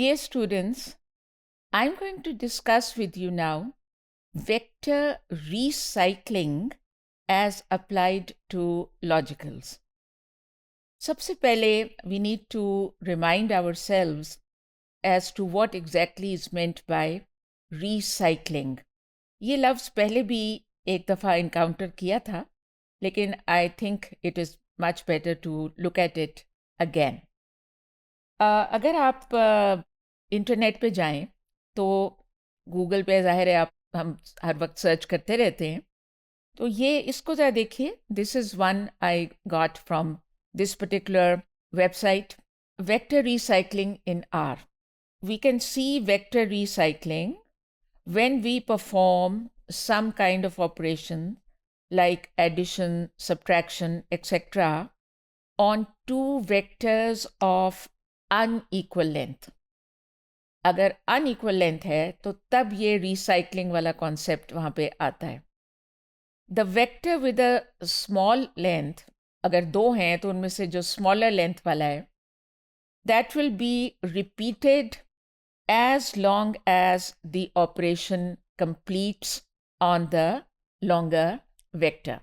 Dear students, I'm going to discuss with you now vector recycling as applied to logicals. सबसे पहले we need to remind ourselves as to what exactly is meant by recycling. ये लफ्ज़ पहले भी एक दफ़ा encounter किया था, लेकिन I think it is much better to look at it again. अगर आप इंटरनेट पे जाएं तो गूगल पे ज़ाहिर है आप हम हर वक्त सर्च करते रहते हैं, तो ये इसको ज़रा देखिए. This is one I got from this particular website. Vector recycling in R. We can see vector recycling when we perform some kind of operation like addition, subtraction, etc. on two vectors of unequal length. अगर unequal length है तो तब ये recycling वाला concept वहाँ पे आता है. The vector with a small length, अगर दो हैं तो उनमें से जो स्मॉलर लेंथ वाला है, that will be repeated as long as the operation completes on the longer vector.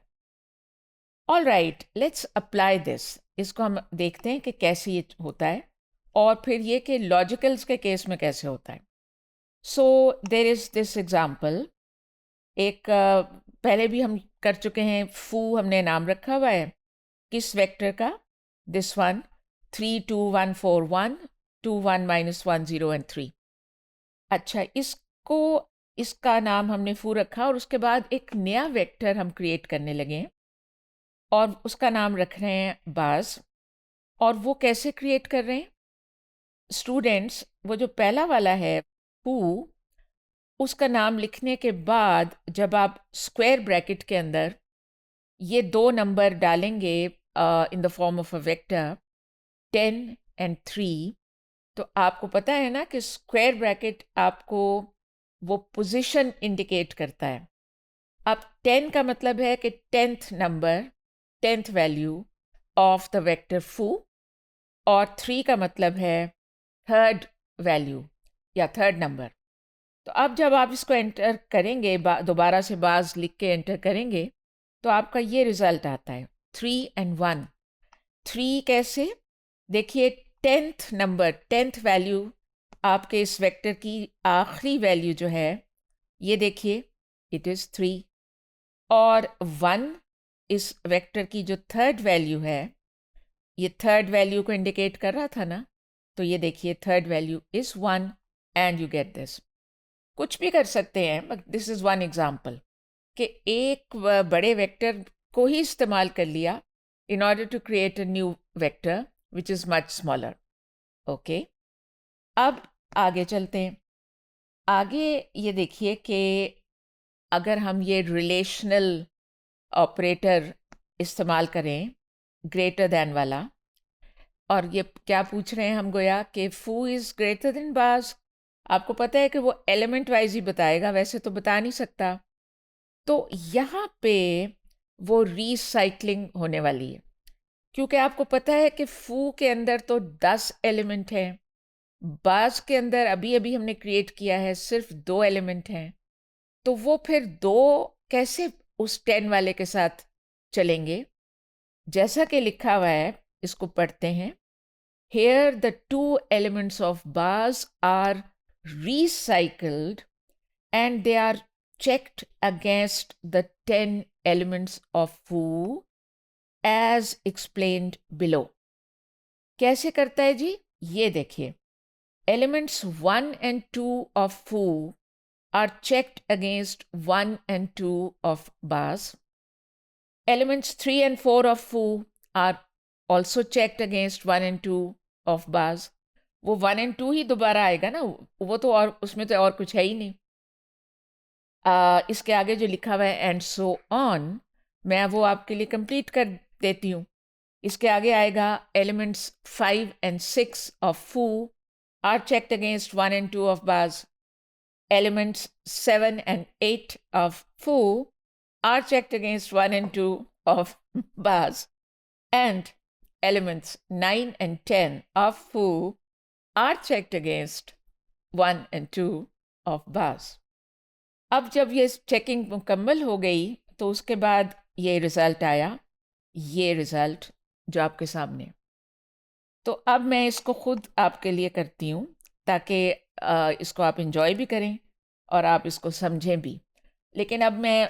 All right, let's apply this. इसको हम देखते हैं कि कैसे ये होता है और फिर ये कि लॉजिकल्स के केस में कैसे होता है. सो देर इज़ दिस एग्जाम्पल. एक पहले भी हम कर चुके हैं. फू हमने नाम रखा हुआ है किस वेक्टर का? This one, 3 2 1 4 1 2 1 -1 0 and 3. अच्छा, इसका नाम हमने फू रखा और उसके बाद एक नया वेक्टर हम क्रिएट करने लगे और उसका नाम रख रहे हैं बाज. और वो कैसे क्रिएट कर रहे हैं स्टूडेंट्स? वो जो पहला वाला है फू, उसका नाम लिखने के बाद जब आप स्क्वायर ब्रैकेट के अंदर ये दो नंबर डालेंगे in the form of a vector 10 and 3, तो आपको पता है ना कि स्क्वायर ब्रैकेट आपको वो पोजीशन इंडिकेट करता है. अब 10 का मतलब है कि 10th number, 10th value of the vector फू, और 3 का मतलब है थर्ड वैल्यू या थर्ड नंबर. तो अब जब आप इसको एंटर करेंगे, दोबारा से बाज लिख के एंटर करेंगे, तो आपका ये रिज़ल्ट आता है 3 and 1. 3 कैसे? देखिए 10th नंबर, 10th वैल्यू आपके इस वेक्टर की आखिरी वैल्यू जो है, ये देखिए इट इज़ 3. और 1 इस वेक्टर की जो थर्ड वैल्यू है, ये थर्ड वैल्यू को इंडिकेट कर रहा था ना, तो ये देखिए third value is 1 and you get this. कुछ भी कर सकते हैं, but this is one example कि एक बड़े वेक्टर को ही इस्तेमाल कर लिया in order to create a new vector which is much smaller. Okay? अब आगे चलते हैं. आगे ये देखिए कि अगर हम ये रिलेशनल ऑपरेटर इस्तेमाल करें ग्रेटर दैन वाला, और ये क्या पूछ रहे हैं हम गोया कि फू इज़ ग्रेटर देन बाज. आपको पता है कि वो एलिमेंट वाइज ही बताएगा, वैसे तो बता नहीं सकता. तो यहाँ पे वो रीसाइक्लिंग होने वाली है, क्योंकि आपको पता है कि फू के अंदर तो 10 एलिमेंट हैं, बाज के अंदर अभी अभी हमने क्रिएट किया है सिर्फ 2 एलिमेंट हैं. तो वो फिर 2 कैसे उस 10 वाले के साथ चलेंगे? जैसा कि लिखा हुआ है, इसको पढ़ते हैं. Here the 2 elements of bars are recycled and they are checked against the 10 elements of foo as explained below. कैसे करता है जी? ये देखिए, elements 1 and 2 of foo are checked against 1 and 2 of bars. Elements 3 and 4 of foo are also checked against 1 and 2 of bars. वो 1 and 2 ही दोबारा आएगा ना, वो तो और उसमें तो और कुछ है ही नहीं. इसके आगे जो लिखा हुआ है एंड सो ऑन, मैं वो आपके लिए कंप्लीट कर देती हूँ. इसके आगे आएगा elements 5 and 6 of foo are checked against 1 and 2 of bars. Elements 7 and 8 of foo are checked against 1 and 2 of bars. And elements 9 and 10 of foo are checked against 1 and 2 of bars. अब जब ये checking मुकम्मल हो गई तो उसके बाद ये रिज़ल्ट आया, ये रिज़ल्ट जो आपके सामने। तो अब मैं इसको खुद आपके लिए करती हूँ ताकि इसको आप इंजॉय भी करें और आप इसको समझें भी। लेकिन अब मैं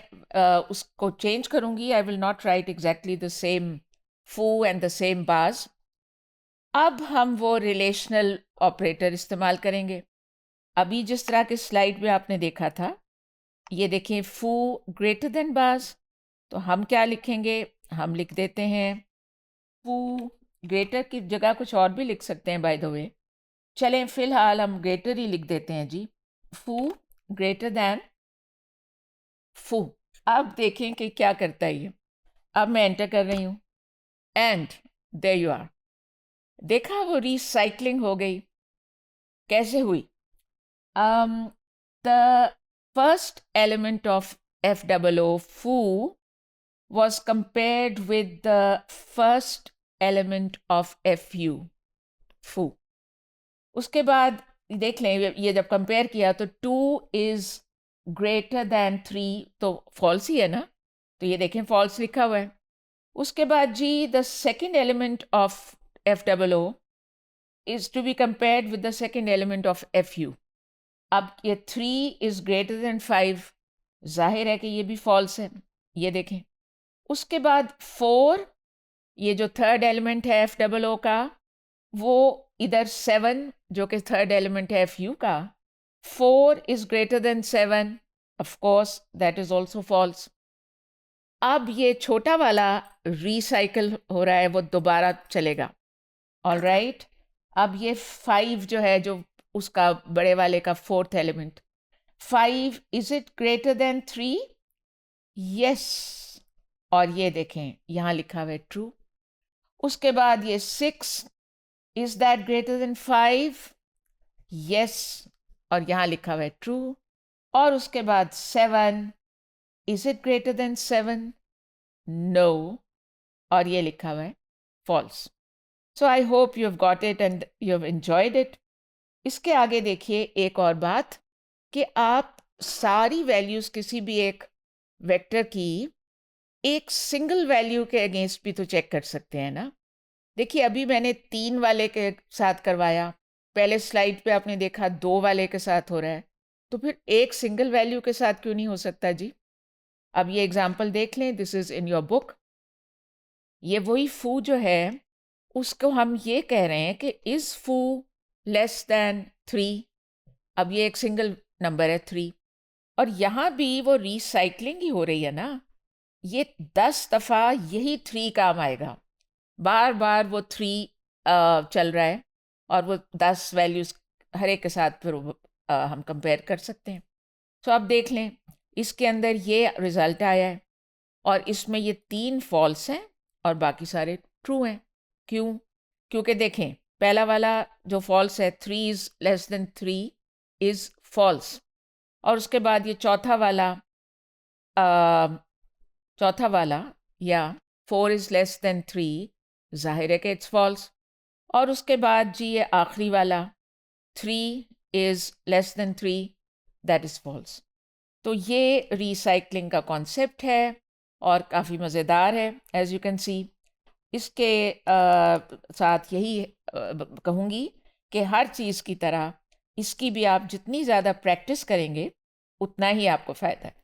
उसको चेंज करूँगी। I will not right exactly the same फू एंड द सेम बाज। अब हम वो रिलेशनल ऑपरेटर इस्तेमाल करेंगे। अभी जिस तरह के स्लाइड में आपने देखा था, ये देखें फू ग्रेटर देन बाज, तो हम क्या लिखेंगे? हम लिख देते हैं फू, ग्रेटर की जगह कुछ और भी लिख सकते हैं बाय द वे। चलें फिलहाल हम ग्रेटर ही लिख देते हैं जी। फू ग्रेटर दैन फू। अब देखें कि क्या करता है ये। अब मैं एंटर कर रही हूँ एंड देयर यू आर। देखा वो रिसाइकलिंग हो गई। कैसे हुई? The first element of FOO foo was compared with the first element of FU foo. उसके बाद देख लें, ये जब कंपेयर किया तो 2 is greater than 3, तो फॉल्स ही है ना, तो ये देखें फॉल्स लिखा हुआ है। उसके बाद जी the second element of FOO is to be compared with the second element of FU. अब ये 3 is greater than 5, जाहिर है कि ये भी फॉल्स है, ये देखें। उसके बाद 4, ये जो थर्ड एलिमेंट है FOO का, वो इधर 7 जो कि थर्ड एलिमेंट है FU का, 4 is greater than 7, of course that is also false. अब ये छोटा वाला रिसाइकल हो रहा है, वो दोबारा चलेगा। ऑल राइट, अब ये 5 जो है, जो उसका बड़े वाले का fourth element, 5 is it greater then 3? Yes, और ये देखें यहाँ लिखा हुआ है ट्रू। उसके बाद ये 6, is that greater than 5? Yes, और यहाँ लिखा हुआ है ट्रू। और उसके बाद 7, is it greater than 7? No, और ये लिखा हुआ है false. So I hope you have got it and you have enjoyed it. इसके आगे देखिए एक और बात कि आप सारी वैल्यूज़ किसी भी एक वेक्टर की एक सिंगल वैल्यू के अगेंस्ट भी तो चेक कर सकते हैं ना। देखिए अभी मैंने 3 वाले के साथ करवाया, पहले स्लाइड पे आपने देखा 2 वाले के साथ हो रहा है, तो फिर एक सिंगल वैल्यू के साथ क्यों नहीं हो सकता जी? अब ये एग्जाम्पल देख लें, this is in your book. ये वही फू जो है उसको हम ये कह रहे हैं कि इज़ फू लेस दैन 3। अब ये एक सिंगल नंबर है 3, और यहाँ भी वो रिसाइकलिंग ही हो रही है ना। ये 10 दफ़ा यही 3 काम आएगा, बार बार वो 3 चल रहा है, और वो 10 वैल्यूज़ हर एक के साथ फिर हम कंपेयर कर सकते हैं। तो अब देख लें, इसके अंदर ये रिज़ल्ट आया है और इसमें ये 3 फॉल्स हैं और बाकी सारे ट्रू हैं। क्यों? क्योंकि देखें पहला वाला जो फॉल्स है 3 is less than 3 is false, और उसके बाद ये चौथा वाला या 4 इज़ लेस देन 3, जाहिर है कि इट्स फॉल्स। और उसके बाद जी ये आखिरी वाला 3 is less than 3, that is false. तो ये रिसाइकलिंग का कॉन्सेप्ट है और काफ़ी मज़ेदार है, एज़ यू कैन सी। इसके साथ यही कहूँगी कि हर चीज़ की तरह इसकी भी आप जितनी ज़्यादा प्रैक्टिस करेंगे उतना ही आपको फ़ायदा है।